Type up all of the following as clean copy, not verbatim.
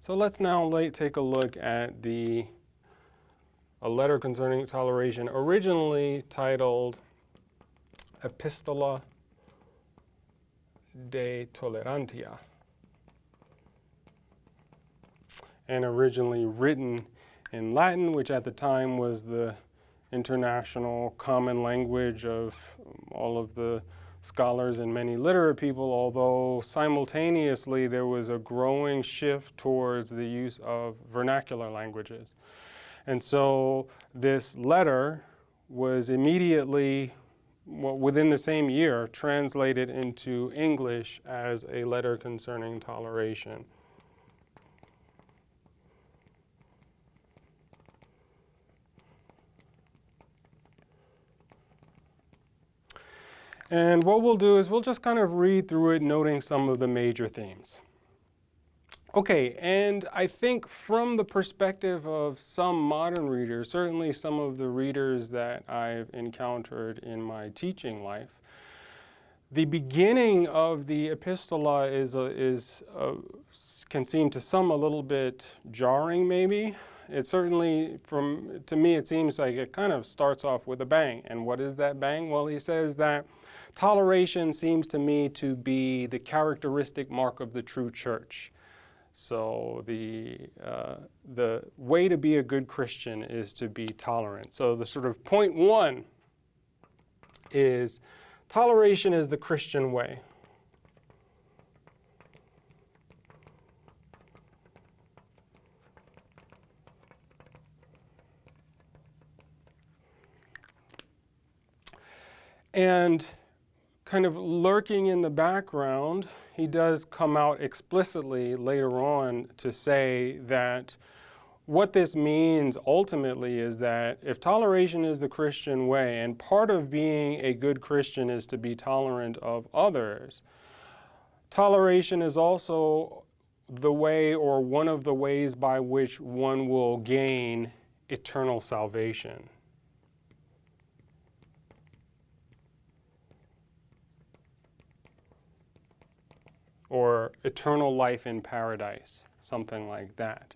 So let's now take a look at a letter concerning toleration, originally titled Epistola de Tolerantia, and originally written in Latin, which at the time was the international common language of all of the scholars and many literate people, although simultaneously there was a growing shift towards the use of vernacular languages. And so this letter was immediately, within the same year, translated into English as a letter concerning toleration. And what we'll do is we'll just kind of read through it, noting some of the major themes. Okay, and I think from the perspective of some modern readers, certainly some of the readers that I've encountered in my teaching life, the beginning of the epistola can seem to some a little bit jarring, maybe. It certainly, to me, it seems like it kind of starts off with a bang. And what is that bang? Well, he says that toleration seems to me to be the characteristic mark of the true church. So the way to be a good Christian is to be tolerant. So the sort of point one is toleration is the Christian way. And kind of lurking in the background, he does come out explicitly later on to say that what this means ultimately is that if toleration is the Christian way, and part of being a good Christian is to be tolerant of others, toleration is also the way, or one of the ways by which one will gain eternal salvation. Or eternal life in paradise, something like that,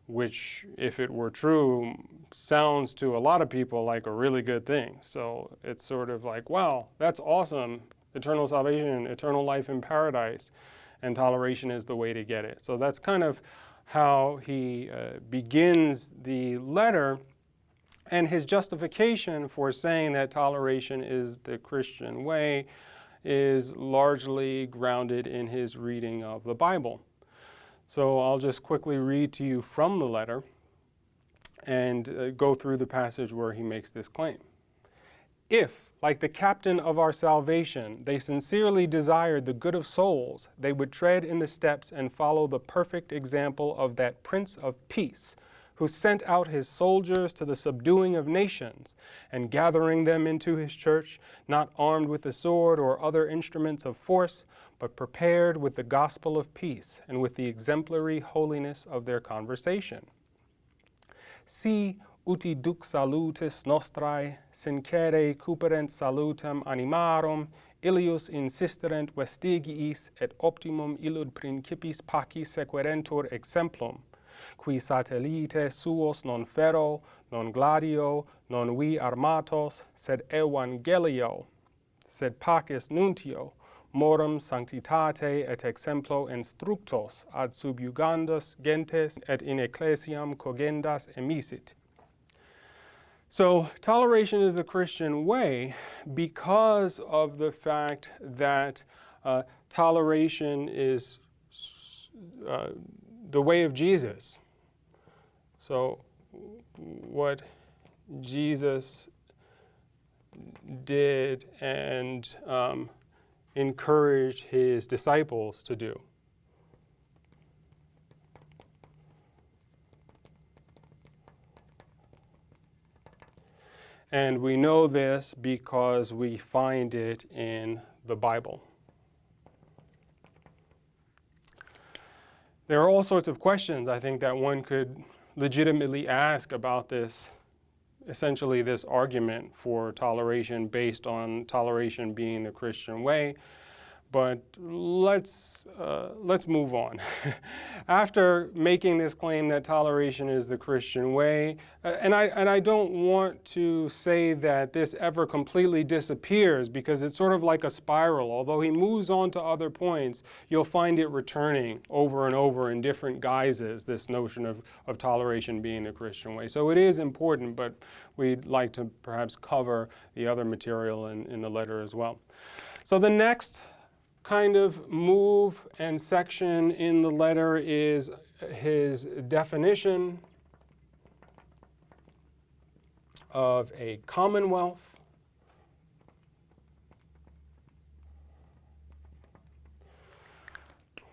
which, if it were true, sounds to a lot of people like a really good thing. So it's sort of like, wow, that's awesome, eternal salvation, eternal life in paradise, and toleration is the way to get it. So that's kind of how he begins the letter, and his justification for saying that toleration is the Christian way is largely grounded in his reading of the Bible. So I'll just quickly read to you from the letter and go through the passage where he makes this claim. If, like the captain of our salvation, they sincerely desired the good of souls, they would tread in the steps and follow the perfect example of that Prince of Peace, who sent out his soldiers to the subduing of nations, and gathering them into his church, not armed with the sword or other instruments of force, but prepared with the gospel of peace and with the exemplary holiness of their conversation. Si uti duc salutis nostrae, sincere cuperent salutem animarum, illius insisterent vestigiis, et optimum illud principis pacis sequerentur exemplum, qui satellite suos non ferro, non gladio, non vi armatos, sed evangelio, sed pacis nuntio, morum sanctitate et exemplo instructos ad subjugandas gentes et in ecclesiam cogendas emisit. So toleration is the Christian way because of the fact that toleration is the way of Jesus. So what Jesus did and encouraged his disciples to do. And we know this because we find it in the Bible. There are all sorts of questions, I think, that one could legitimately ask about this, essentially this argument for toleration based on toleration being the Christian way. But let's move on. After making this claim that toleration is the Christian way, and I don't want to say that this ever completely disappears, because it's sort of like a spiral. Although he moves on to other points, you'll find it returning over and over in different guises, this notion of toleration being the Christian way. So it is important, but we'd like to perhaps cover the other material in the letter as well. So the next kind of move and section in the letter is his definition of a commonwealth.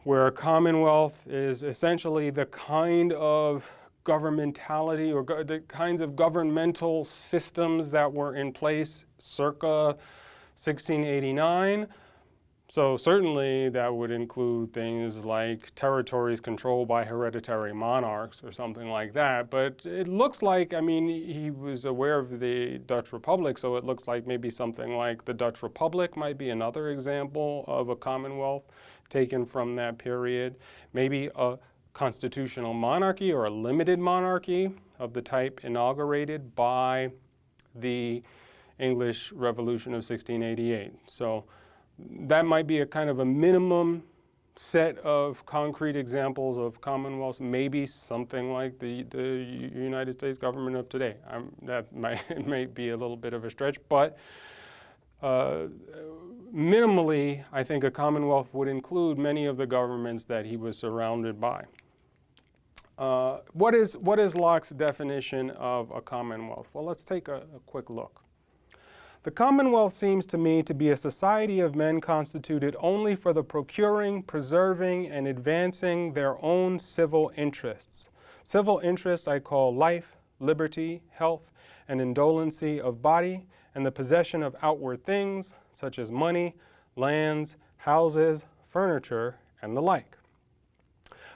Where a commonwealth is essentially the kind of governmentality or the kinds of governmental systems that were in place circa 1689. So certainly that would include things like territories controlled by hereditary monarchs or something like that. But it looks like, I mean, he was aware of the Dutch Republic, so it looks like maybe something like the Dutch Republic might be another example of a commonwealth taken from that period. Maybe a constitutional monarchy or a limited monarchy of the type inaugurated by the English Revolution of 1688. So that might be a kind of a minimum set of concrete examples of commonwealths, maybe something like the United States government of today. That might be a little bit of a stretch, but minimally, I think a commonwealth would include many of the governments that he was surrounded by. What is Locke's definition of a commonwealth? Well, let's take a quick look. The Commonwealth seems to me to be a society of men constituted only for the procuring, preserving, and advancing their own civil interests. Civil interests I call life, liberty, health, and indolency of body, and the possession of outward things, such as money, lands, houses, furniture, and the like.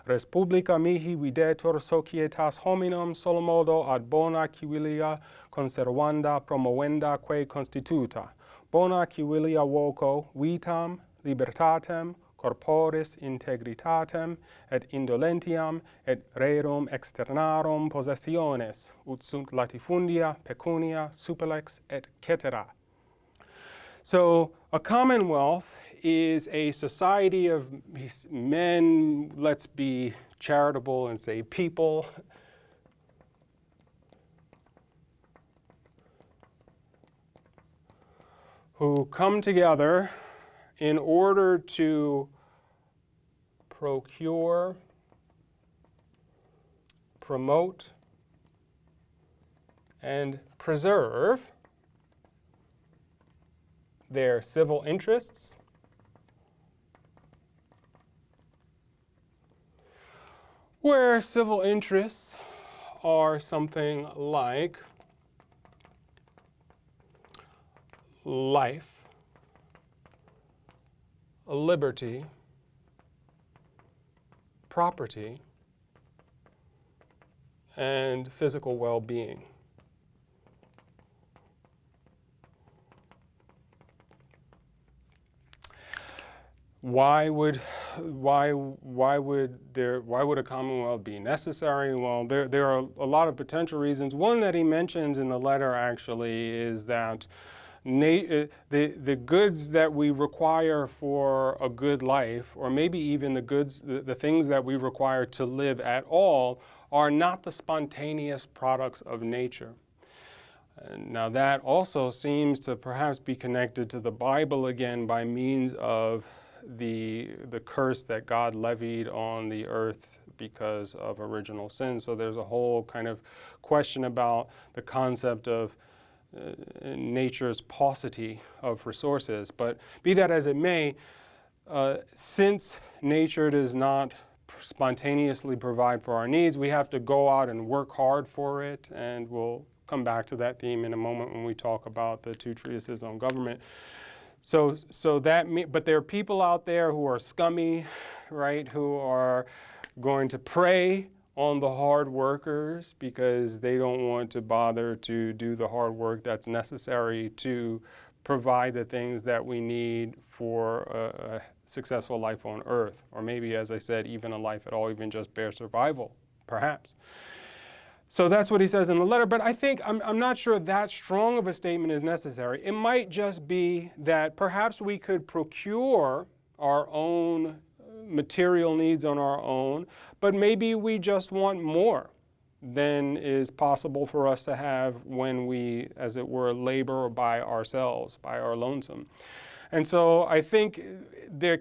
Res publica mihi videtur societas hominum solomodo ad bona civilia conservanda promovenda quae constituta, bona civilia voco vitam, libertatem, corporis integritatem, et indolentiam, et rerum externarum possessiones, ut sunt latifundia, pecunia, supellex, et cetera. So a commonwealth is a society of men, let's be charitable and say people, who come together in order to procure, promote, and preserve their civil interests, where civil interests are something like life, liberty, property, and physical well-being. Why would a commonwealth be necessary? Well, there are a lot of potential reasons. One that he mentions in the letter actually is that the goods that we require for a good life, or maybe even the things that we require to live at all, are not the spontaneous products of nature. Now that also seems to perhaps be connected to the Bible again by means of the curse that God levied on the earth because of original sin. So there's a whole kind of question about the concept of nature's paucity of resources. But be that as it may, since nature does not spontaneously provide for our needs, we have to go out and work hard for it, and we'll come back to that theme in a moment when we talk about the two treatises on government. But there are people out there who are scummy, right, who are going to prey on the hard workers because they don't want to bother to do the hard work that's necessary to provide the things that we need for a successful life on earth, or maybe, as I said, even a life at all, even just bare survival, perhaps. So that's what he says in the letter, but I think I'm not sure that strong of a statement is necessary. It might just be that perhaps we could procure our own material needs on our own, but maybe we just want more than is possible for us to have when we, as it were, labor by ourselves, by our lonesome. And so I think the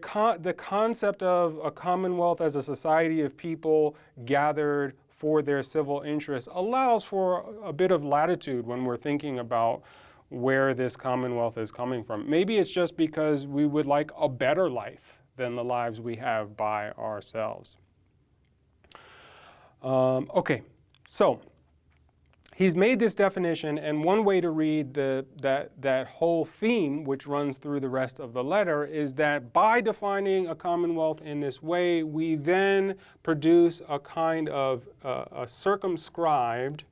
concept of a commonwealth as a society of people gathered for their civil interests allows for a bit of latitude when we're thinking about where this commonwealth is coming from. Maybe it's just because we would like a better life than the lives we have by ourselves. Okay, so he's made this definition, and one way to read that whole theme, which runs through the rest of the letter, is that by defining a commonwealth in this way, we then produce a kind of a circumscribed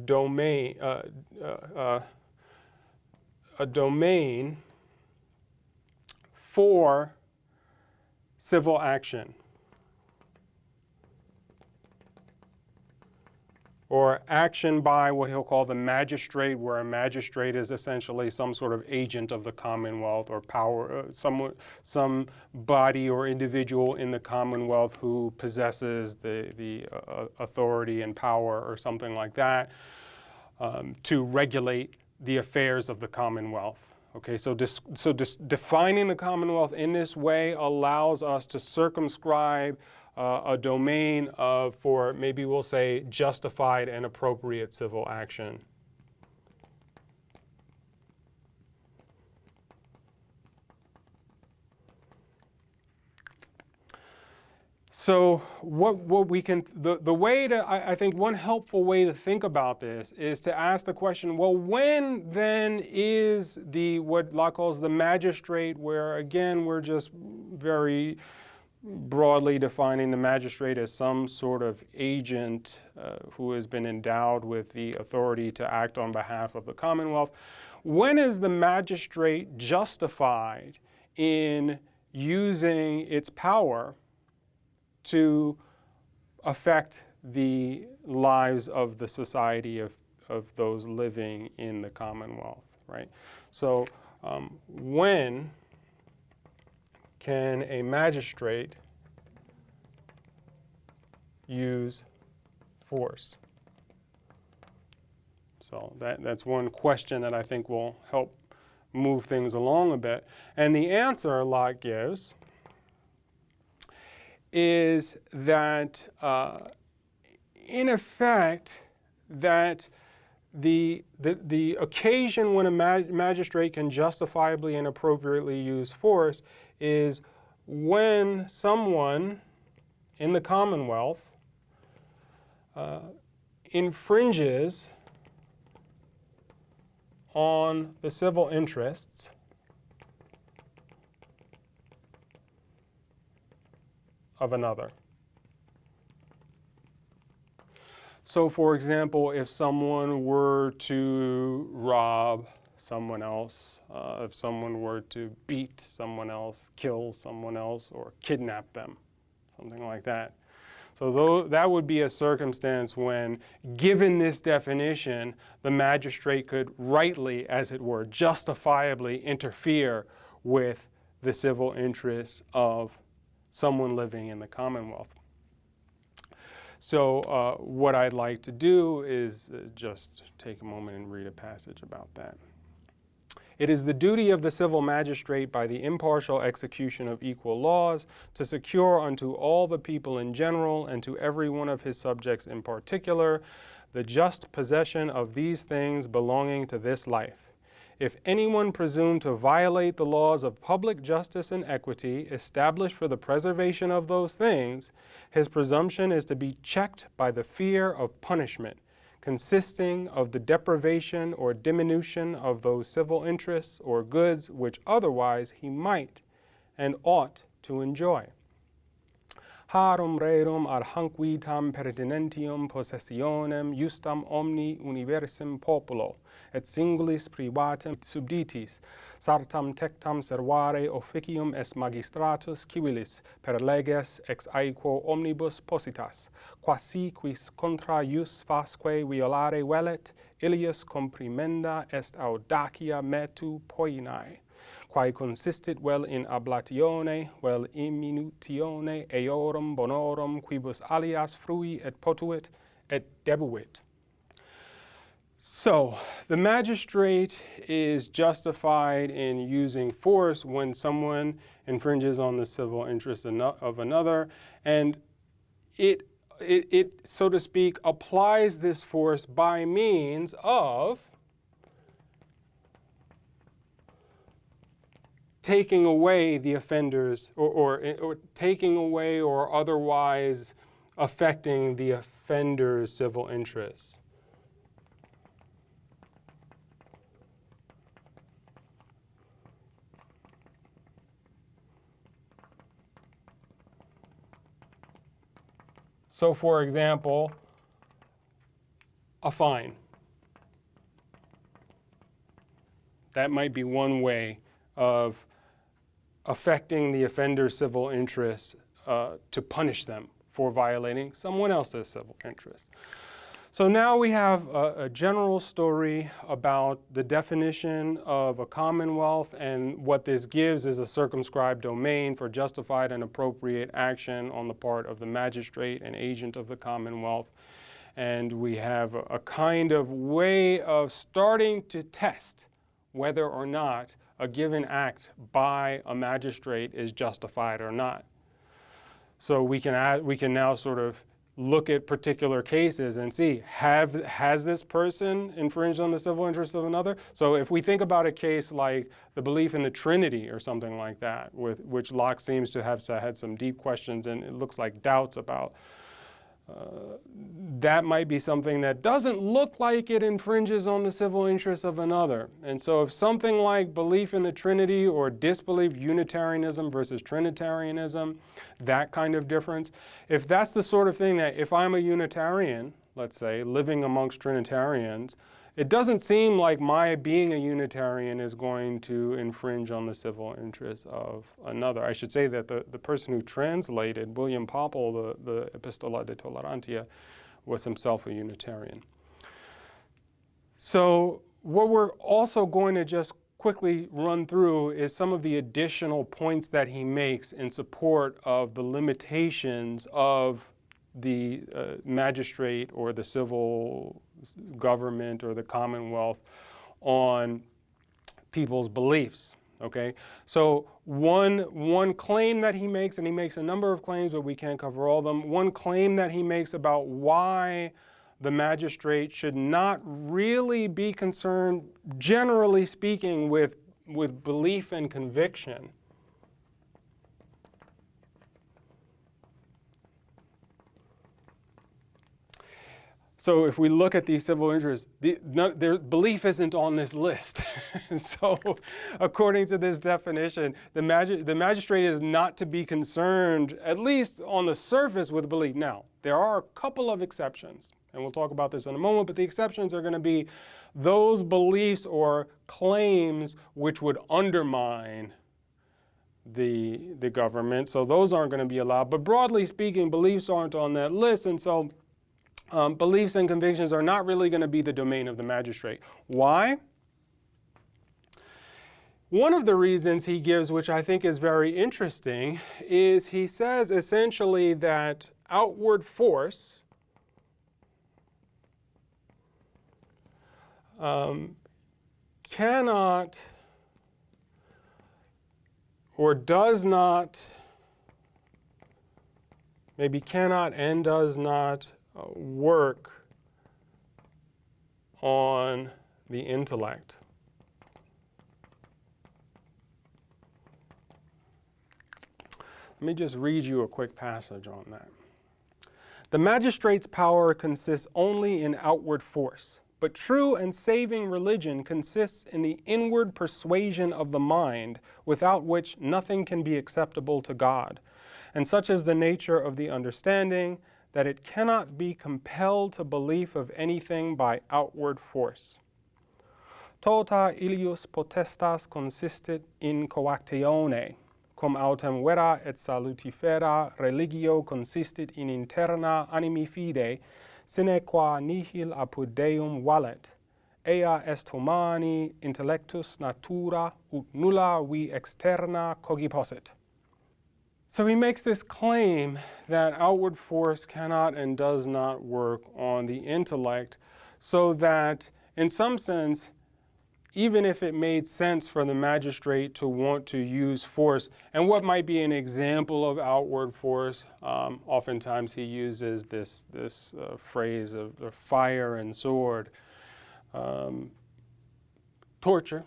domain, a domain for civil action, or action by what he'll call the magistrate, where a magistrate is essentially some sort of agent of the Commonwealth, or power, some body or individual in the Commonwealth who possesses the authority and power or something like that to regulate the affairs of the Commonwealth. Okay, so defining the Commonwealth in this way allows us to circumscribe a domain of, for maybe we'll say, justified and appropriate civil action. So what we can, the way to, I think one helpful way to think about this is to ask the question, well, when then is what Locke calls the magistrate, where again, we're just very broadly defining the magistrate as some sort of agent who has been endowed with the authority to act on behalf of the Commonwealth. When is the magistrate justified in using its power to affect the lives of the society of those living in the Commonwealth, right? So when can a magistrate use force? So that's one question that I think will help move things along a bit. And the answer Locke gives is that, in effect, that the occasion when a magistrate can justifiably and appropriately use force is when someone in the Commonwealth infringes on the civil interests of another. So, for example, if someone were to rob someone else, if someone were to beat someone else, kill someone else, or kidnap them, something like that. So that would be a circumstance when, given this definition, the magistrate could rightly, as it were, justifiably interfere with the civil interests of someone living in the Commonwealth. So what I'd like to do is just take a moment and read a passage about that. It is the duty of the civil magistrate, by the impartial execution of equal laws, to secure unto all the people in general, and to every one of his subjects in particular, the just possession of these things belonging to this life. If anyone presume to violate the laws of public justice and equity established for the preservation of those things, his presumption is to be checked by the fear of punishment, consisting of the deprivation or diminution of those civil interests or goods which otherwise he might and ought to enjoy. harum rerum ad hanc vitam pertinentium possessionem justam omni universim populo, et singulis privatem subditis, sartam tectam servare officium est magistratus civilis per leges ex aequo omnibus positas, quasi quis contra ius fasque violare velet, ilius comprimenda est audacia metu poinae, quae consistit vel in ablatione, vel imminutione eorum bonorum quibus alias frui et potuit et debuit. So, the magistrate is justified in using force when someone infringes on the civil interest of another, and it, so to speak, applies this force by means of taking away the offenders, or taking away or otherwise affecting the offender's civil interests. So, for example, a fine. That might be one way of affecting the offender's civil interests to punish them for violating someone else's civil interests. So now we have a general story about the definition of a commonwealth, and what this gives is a circumscribed domain for justified and appropriate action on the part of the magistrate and agent of the commonwealth. And we have a kind of way of starting to test whether or not a given act by a magistrate is justified or not. So we can now sort of look at particular cases and see, has this person infringed on the civil interests of another? So if we think about a case like the belief in the Trinity or something like that, with which Locke seems to have had some deep questions and it looks like doubts about, that might be something that doesn't look like it infringes on the civil interests of another. And so if something like belief in the Trinity or disbelief, Unitarianism versus Trinitarianism, that kind of difference, if that's the sort of thing that if I'm a Unitarian, let's say, living amongst Trinitarians, it doesn't seem like my being a Unitarian is going to infringe on the civil interests of another. I should say that the person who translated, William Popple, the Epistola de Tolerantia, was himself a Unitarian. So what we're also going to just quickly run through is some of the additional points that he makes in support of the limitations of the magistrate or the civil government or the Commonwealth on people's beliefs. Okay, so one claim that he makes, and he makes a number of claims, but we can't cover all of them. One claim that he makes about why the magistrate should not really be concerned, generally speaking, with belief and conviction. So if we look at these civil interests, their belief isn't on this list. So according to this definition, the magistrate is not to be concerned, at least on the surface, with belief. Now, there are a couple of exceptions, and we'll talk about this in a moment, but the exceptions are going to be those beliefs or claims which would undermine the government. So those aren't going to be allowed. But broadly speaking, beliefs aren't on that list, and so beliefs and convictions are not really going to be the domain of the magistrate. Why? One of the reasons he gives, which I think is very interesting, is he says essentially that outward force cannot or does not, maybe cannot and does not work on the intellect. Let me just read you a quick passage on that. The magistrate's power consists only in outward force, but true and saving religion consists in the inward persuasion of the mind, without which nothing can be acceptable to God. And such is the nature of the understanding that it cannot be compelled to belief of anything by outward force. Tota ilius potestas consistit in coactione, cum autem vera et salutifera religio consistit in interna animi fide, sine qua nihil apud Deum valet. Ea est humani intellectus natura ut nulla vi externa cogipossit. So he makes this claim that outward force cannot and does not work on the intellect, so that in some sense, even if it made sense for the magistrate to want to use force, and what might be an example of outward force, oftentimes he uses this phrase of fire and sword, torture.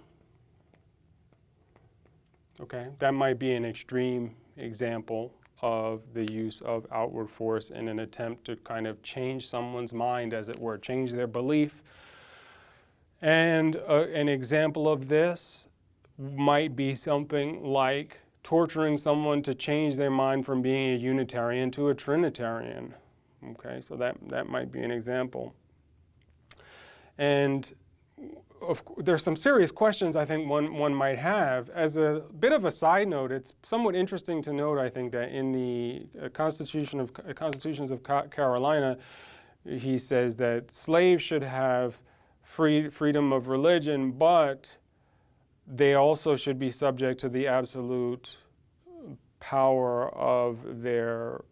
Okay, that might be an extreme example of the use of outward force in an attempt to kind of change someone's mind, as it were, change their belief. And an example of this might be something like torturing someone to change their mind from being a Unitarian to a Trinitarian. Okay, so that might be an example. And there's some serious questions I think one might have. As a bit of a side note, it's somewhat interesting to note, I think, that in the Constitutions of Carolina, he says that slaves should have freedom of religion, but they also should be subject to the absolute power of their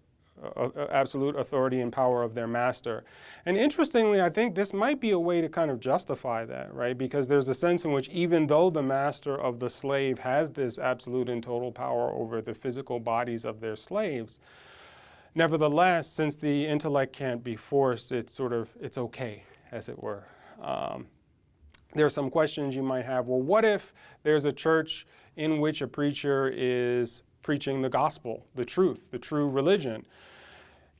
absolute authority and power of their master. And interestingly, I think this might be a way to kind of justify that, right? Because there's a sense in which even though the master of the slave has this absolute and total power over the physical bodies of their slaves, nevertheless, since the intellect can't be forced, it's okay, as it were. There are some questions you might have. Well, what if there's a church in which a preacher is preaching the gospel, the truth, the true religion?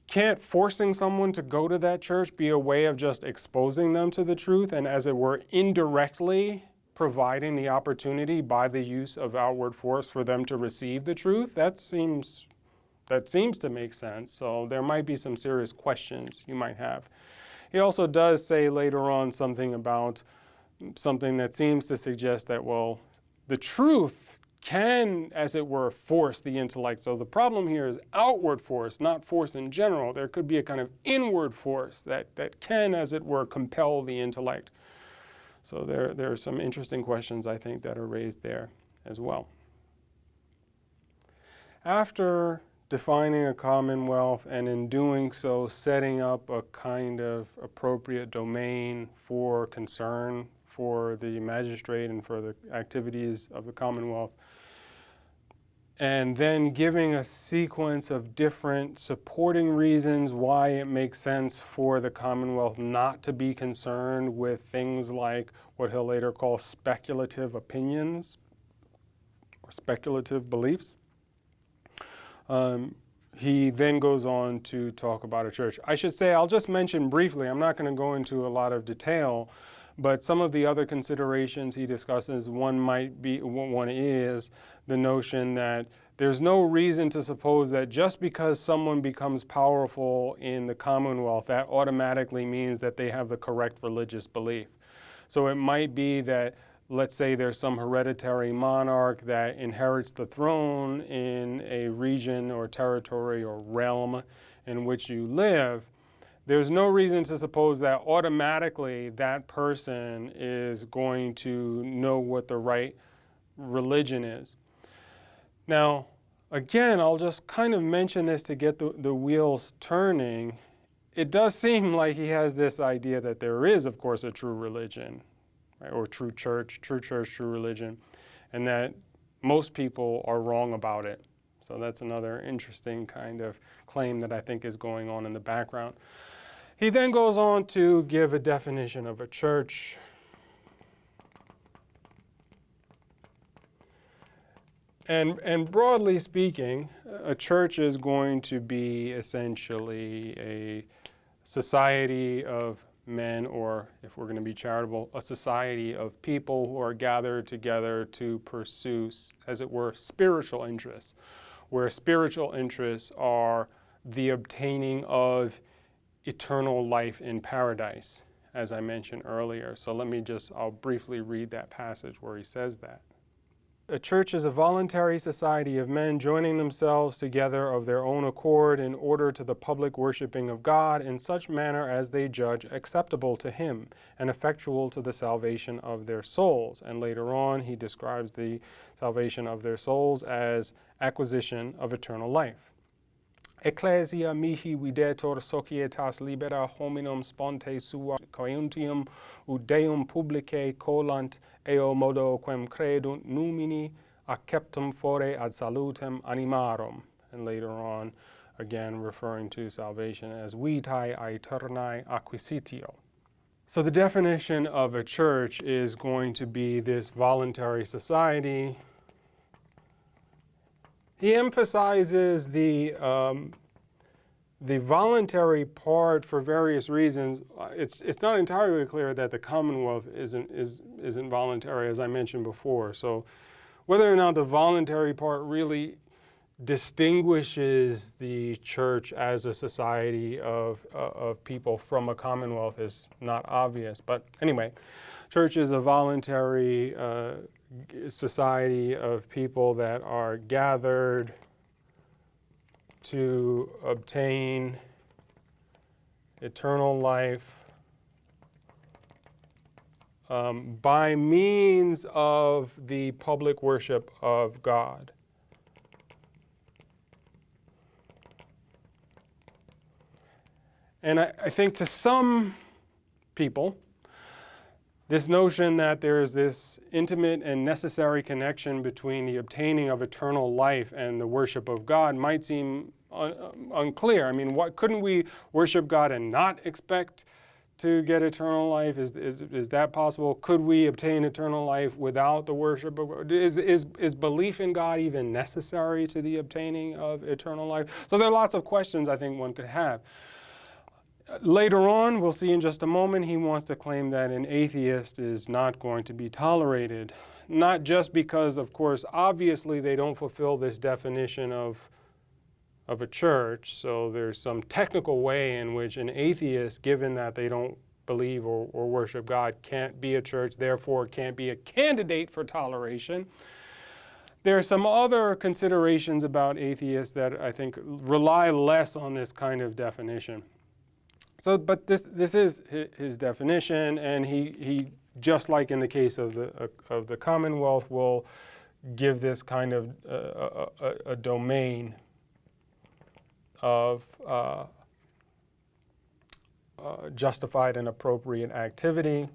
Can't forcing someone to go to that church be a way of just exposing them to the truth and, as it were, indirectly providing the opportunity by the use of outward force for them to receive the truth? That seems to make sense. So there might be some serious questions you might have. He also does say later on something about something that seems to suggest that, well, the truth can, as it were, force the intellect. So the problem here is outward force, not force in general. There could be a kind of inward force that can, as it were, compel the intellect. So there are some interesting questions, I think, that are raised there as well. After defining a commonwealth and in doing so setting up a kind of appropriate domain for concern for the magistrate and for the activities of the Commonwealth, and then giving a sequence of different supporting reasons why it makes sense for the Commonwealth not to be concerned with things like what he'll later call speculative opinions or speculative beliefs. He then goes on to talk about a church. I should say, I'll just mention briefly, I'm not going to go into a lot of detail, but some of the other considerations he discusses, one is the notion that there's no reason to suppose that just because someone becomes powerful in the Commonwealth, that automatically means that they have the correct religious belief. So it might be that, let's say there's some hereditary monarch that inherits the throne in a region or territory or realm in which you live. There's no reason to suppose that automatically that person is going to know what the right religion is. Now, again, I'll just kind of mention this to get the wheels turning. It does seem like he has this idea that there is, of course, a true religion, right, or true church, true religion, and that most people are wrong about it. So that's another interesting kind of claim that I think is going on in the background. He then goes on to give a definition of a church. And broadly speaking, a church is going to be essentially a society of men, or if we're going to be charitable, a society of people who are gathered together to pursue, as it were, spiritual interests, where spiritual interests are the obtaining of eternal life in paradise, as I mentioned earlier. So I'll briefly read that passage where he says that. A church is a voluntary society of men joining themselves together of their own accord in order to the public worshiping of God in such manner as they judge acceptable to him and effectual to the salvation of their souls. And later on, he describes the salvation of their souls as acquisition of eternal life. Ecclesia mihi videtur societas libera hominum sponte sua coiuntium ut Deum publicae colant eo modo quem credunt numini acceptum fore ad salutem animarum. And later on, again referring to salvation as vitae aeternae acquisitio. So the definition of a church is going to be this voluntary society. He emphasizes the voluntary part for various reasons. It's not entirely clear that the Commonwealth isn't voluntary, as I mentioned before. So whether or not the voluntary part really distinguishes the church as a society of people from a Commonwealth is not obvious. But anyway, church is a voluntary society of people that are gathered to obtain eternal life by means of the public worship of God. And I think to some people, this notion that there is this intimate and necessary connection between the obtaining of eternal life and the worship of God might seem unclear. I mean, couldn't we worship God and not expect to get eternal life? Is that possible? Could we obtain eternal life without the worship of God? Is belief in God even necessary to the obtaining of eternal life? So there are lots of questions I think one could have. Later on, we'll see in just a moment, he wants to claim that an atheist is not going to be tolerated. Not just because, of course, obviously they don't fulfill this definition of a church. So there's some technical way in which an atheist, given that they don't believe or worship God, can't be a church, therefore can't be a candidate for toleration. There are some other considerations about atheists that I think rely less on this kind of definition. So, but this is his definition, and he just like in the case of the Commonwealth, will give this kind of a domain of justified and appropriate activity.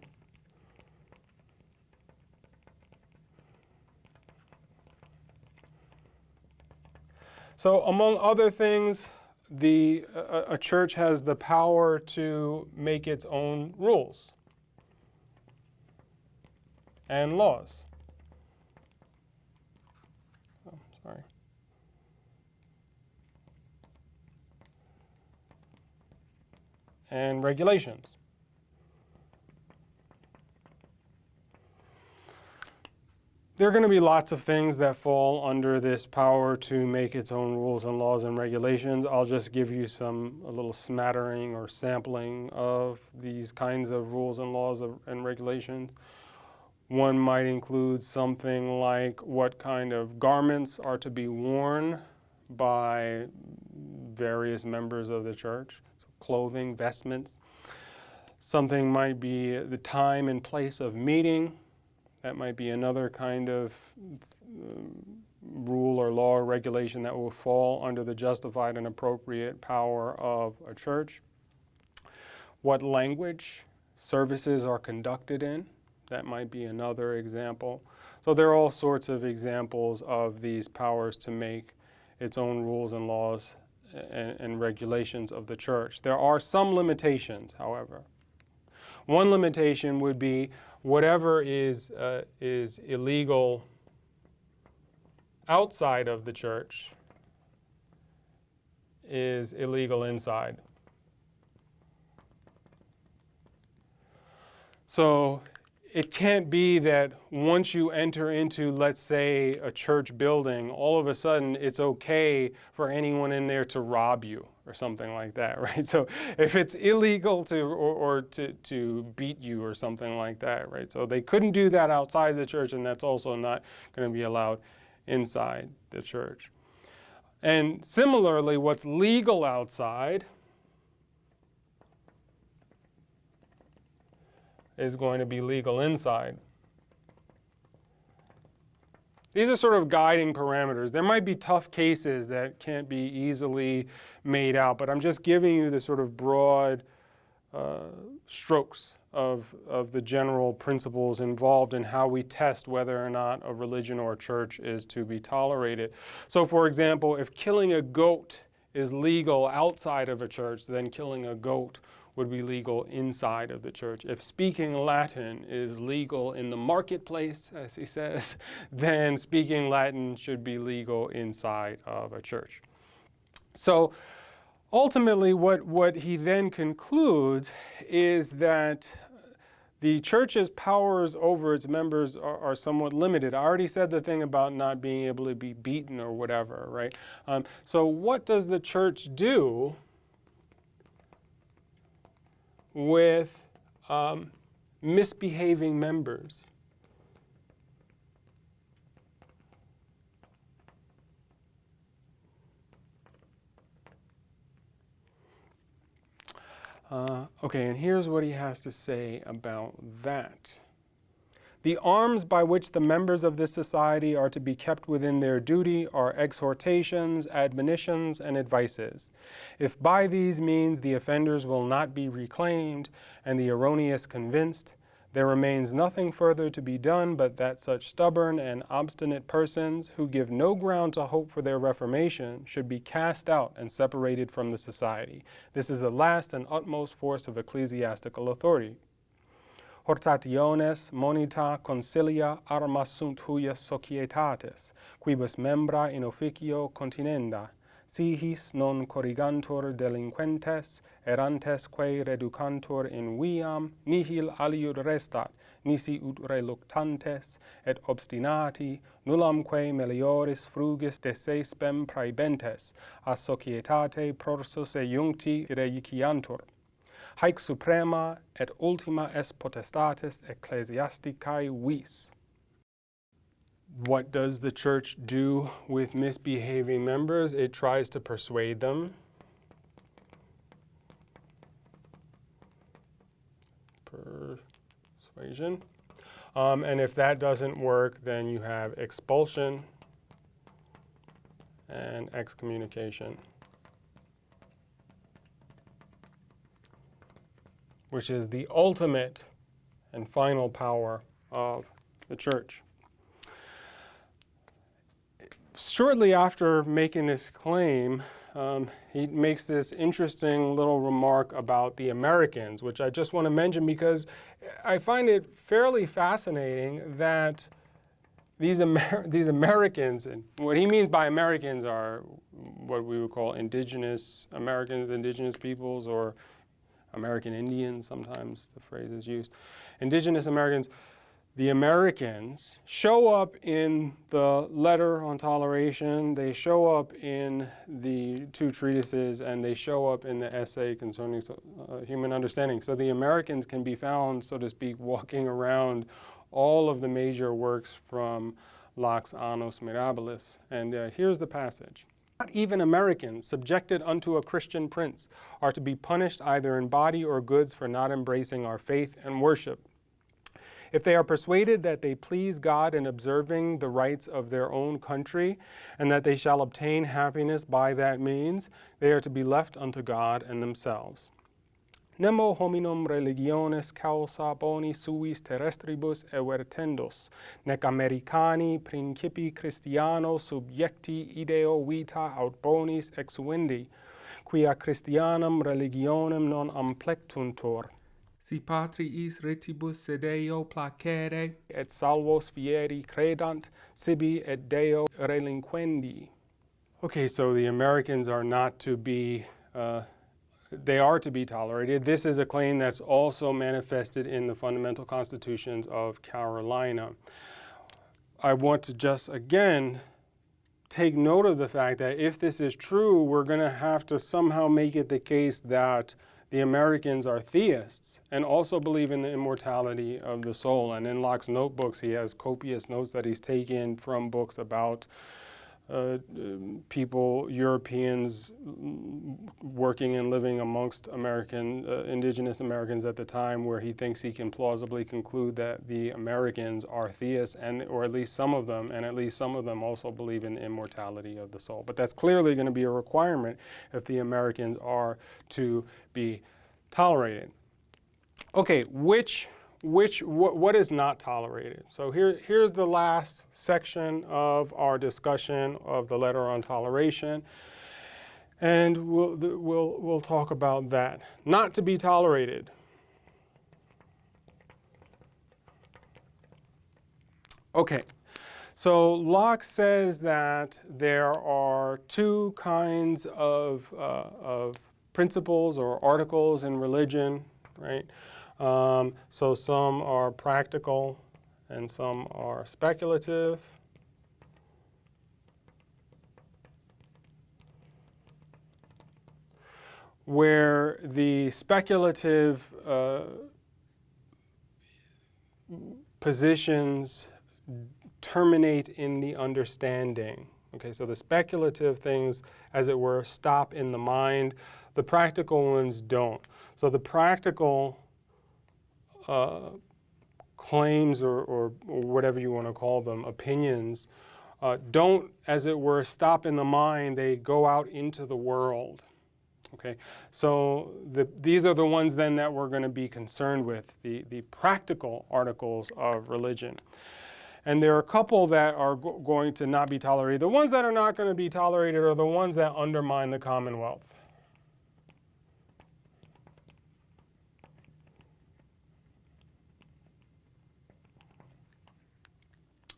So, among other things, a church has the power to make its own rules and laws. Oh, sorry. And regulations. There are going to be lots of things that fall under this power to make its own rules and laws and regulations. I'll just give you a little smattering or sampling of these kinds of rules and laws and regulations. One might include something like what kind of garments are to be worn by various members of the church, so clothing, vestments. Something might be the time and place of meeting. That might be another kind of rule or law or regulation that will fall under the justified and appropriate power of a church. What language services are conducted in, that might be another example. So there are all sorts of examples of these powers to make its own rules and laws and regulations of the church. There are some limitations, however. One limitation would be whatever is illegal outside of the church is illegal inside. So it can't be that once you enter into, let's say, a church building, all of a sudden it's okay for anyone in there to rob you or something like that, right? So if it's illegal to beat you or something like that, right? So they couldn't do that outside the church, and that's also not going to be allowed inside the church. And similarly, what's legal outside is going to be legal inside. These are sort of guiding parameters. There might be tough cases that can't be easily made out, but I'm just giving you the sort of broad strokes of the general principles involved in how we test whether or not a religion or a church is to be tolerated. So for example, if killing a goat is legal outside of a church, then killing a goat would be legal inside of the church. If speaking Latin is legal in the marketplace, as he says, then speaking Latin should be legal inside of a church. So ultimately, what he then concludes is that the church's powers over its members are somewhat limited. I already said the thing about not being able to be beaten or whatever, right? So what does the church do with misbehaving members? Okay, and here's what he has to say about that. The arms by which the members of this society are to be kept within their duty are exhortations, admonitions, and advices. If by these means the offenders will not be reclaimed and the erroneous convinced, there remains nothing further to be done but that such stubborn and obstinate persons, who give no ground to hope for their reformation, should be cast out and separated from the society. This is the last and utmost force of ecclesiastical authority. Hortationes monita consilia arma sunt huius societatis, quibus membra in officio continenda, sihis non corrigantur delinquentes, errantesque reducantur in viam, nihil aliud restat, nisi ut reluctantes, et obstinati, nullamque melioris frugis de se spem praebentes, a societate prorsus eiuncti reiiciantur. Haec suprema et ultima est potestatis ecclesiasticae vis. What does the church do with misbehaving members? It tries to persuade them. Persuasion. And if that doesn't work, then you have expulsion and excommunication, which is the ultimate and final power of the church. Shortly after making this claim, he makes this interesting little remark about the Americans, which I just want to mention because I find it fairly fascinating that these Americans, and what he means by Americans are what we would call indigenous Americans, indigenous peoples, or American Indians, sometimes the phrase is used. Indigenous Americans, the Americans show up in the Letter on Toleration, they show up in the two treatises, and they show up in the essay concerning human understanding. So the Americans can be found, so to speak, walking around all of the major works from Locke's Annus Mirabilis. And here's the passage. Not even Americans, subjected unto a Christian prince, are to be punished either in body or goods for not embracing our faith and worship. If they are persuaded that they please God in observing the rites of their own country, and that they shall obtain happiness by that means, they are to be left unto God and themselves. Nemo hominum religiones causa boni suis terrestribus evertendos, nec Americani principi Christiano subjecti ideo vita aut bonis exuendi, quia Christianam religionem non amplectuntur. Si patriis retibus sedeo placere, et salvos fieri credant, sibi et Deo relinquendi. Okay, so the Americans are not to be they are to be tolerated. This is a claim that's also manifested in the fundamental constitutions of Carolina. I want to just again take note of the fact that if this is true, we're going to have to somehow make it the case that the Americans are theists and also believe in the immortality of the soul. And in Locke's notebooks, he has copious notes that he's taken from books about people, Europeans working and living amongst indigenous Americans at the time, where he thinks he can plausibly conclude that the Americans are theists, or at least some of them, and at least some of them also believe in the immortality of the soul. But that's clearly going to be a requirement if the Americans are to be tolerated. Okay, what is not tolerated? So here's the last section of our discussion of the letter on toleration, and we'll talk about that. Not to be tolerated. Okay, so Locke says that there are two kinds of principles or articles in religion, right? So some are practical and some are speculative. Where the speculative positions terminate in the understanding. Okay, so the speculative things, as it were, stop in the mind. The practical ones don't. So the practical claims or whatever you want to call them, opinions, don't, as it were, stop in the mind. They go out into the world. Okay, so these are the ones then that we're going to be concerned with, the practical articles of religion. And there are a couple that are going to not be tolerated. The ones that are not going to be tolerated are the ones that undermine the Commonwealth.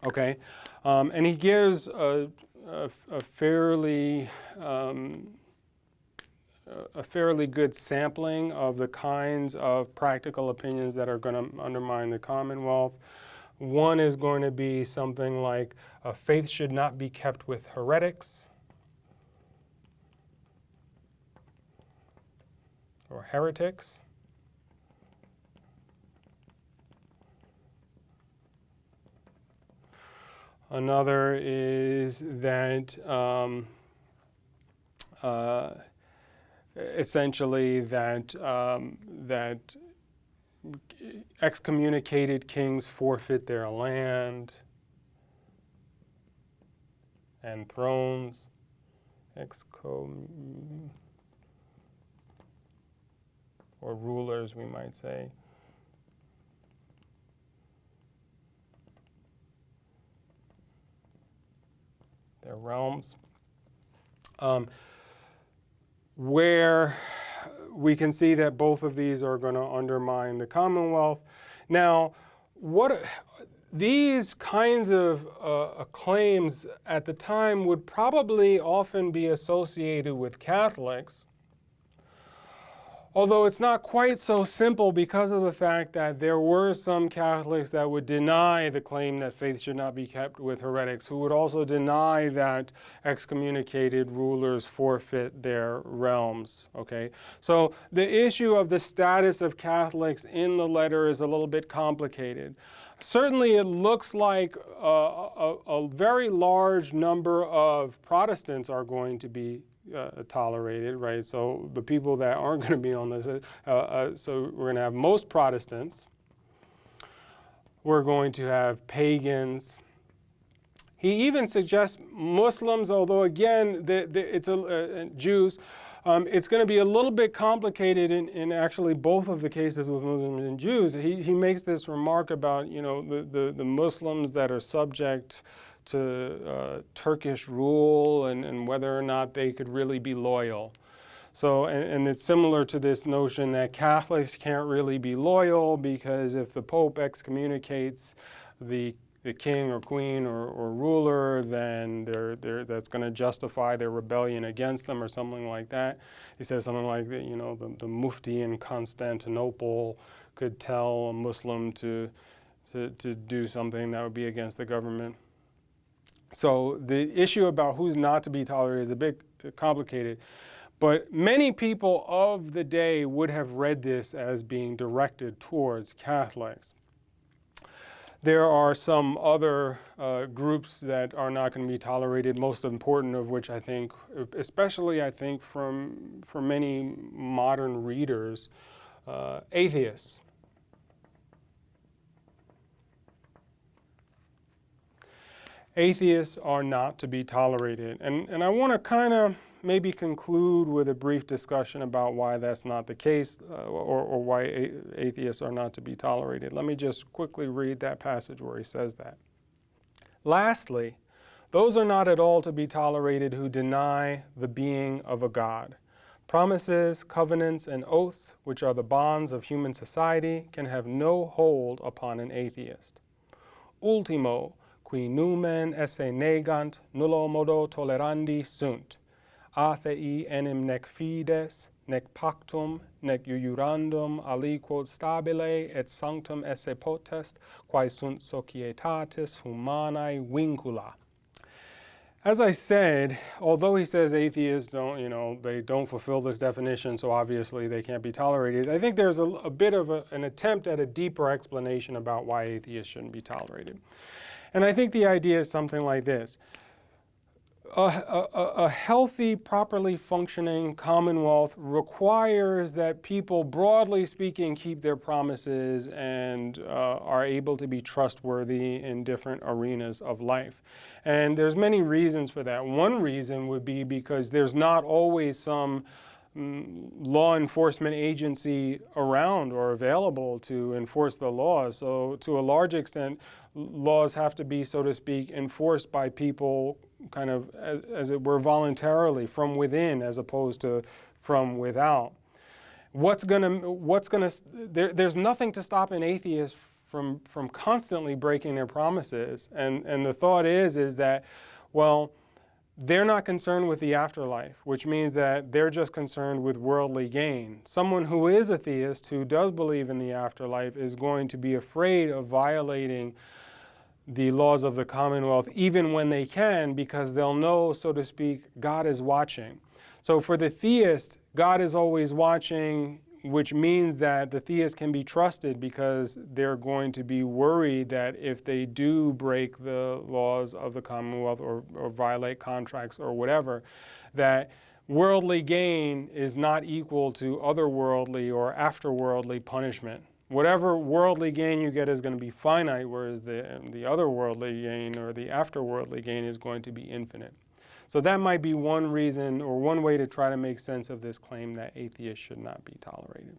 Okay, and he gives a fairly good sampling of the kinds of practical opinions that are going to undermine the Commonwealth. One is going to be something like faith should not be kept with heretics or heretics. Another is that essentially that excommunicated kings forfeit their land and thrones. Or rulers, we might say. Their realms, where we can see that both of these are going to undermine the Commonwealth. Now, these kinds of claims at the time would probably often be associated with Catholics, although it's not quite so simple because of the fact that there were some Catholics that would deny the claim that faith should not be kept with heretics, who would also deny that excommunicated rulers forfeit their realms, okay? So the issue of the status of Catholics in the letter is a little bit complicated. Certainly it looks like a very large number of Protestants are going to be tolerated, right? So the people that aren't going to be on this, so we're going to have most Protestants. We're going to have pagans. He even suggests Muslims, although again, it's Jews. It's going to be a little bit complicated in actually both of the cases with Muslims and Jews. He makes this remark about, you know, the Muslims that are subject to Turkish rule and whether or not they could really be loyal. So, and it's similar to this notion that Catholics can't really be loyal because if the Pope excommunicates the the king or queen or ruler, then that's going to justify their rebellion against them or something like that. He says something like that, you know, the mufti in Constantinople could tell a Muslim to do something that would be against the government. So the issue about who's not to be tolerated is a bit complicated. But many people of the day would have read this as being directed towards Catholics. There are some other groups that are not going to be tolerated, most important of which I think, especially I think for many modern readers, atheists. Atheists are not to be tolerated. And I want to kind of maybe conclude with a brief discussion about why that's not the case, or why atheists are not to be tolerated. Let me just quickly read that passage where he says that. Lastly, those are not at all to be tolerated who deny the being of a God. Promises, covenants, and oaths, which are the bonds of human society, can have no hold upon an atheist. Ultimo, qui numen esse negant, nullo modo tolerandi sunt. Athei enim nec fides, nec pactum, nec iurandum aliquod stabile et sanctum esse potest, quae sunt societatis humanae vincula. As I said, although he says atheists don't, you know, they don't fulfill this definition, so obviously they can't be tolerated, I think there's a bit of an attempt at a deeper explanation about why atheists shouldn't be tolerated. And I think the idea is something like this. A healthy, properly functioning Commonwealth requires that people, broadly speaking, keep their promises and are able to be trustworthy in different arenas of life. And there's many reasons for that. One reason would be because there's not always some law enforcement agency around or available to enforce the laws. So to a large extent, laws have to be, so to speak, enforced by people kind of, as it were, voluntarily from within as opposed to from without. There's nothing to stop an atheist from constantly breaking their promises. And the thought is that, well, they're not concerned with the afterlife, which means that they're just concerned with worldly gain. Someone who is a theist, who does believe in the afterlife, is going to be afraid of violating the laws of the Commonwealth, even when they can, because they'll know, so to speak, God is watching. So for the theist, God is always watching, which means that the theist can be trusted because they're going to be worried that if they do break the laws of the Commonwealth or violate contracts or whatever, that worldly gain is not equal to otherworldly or afterworldly punishment. Whatever worldly gain you get is going to be finite, whereas the otherworldly gain or the afterworldly gain is going to be infinite. So that might be one reason or one way to try to make sense of this claim that atheists should not be tolerated.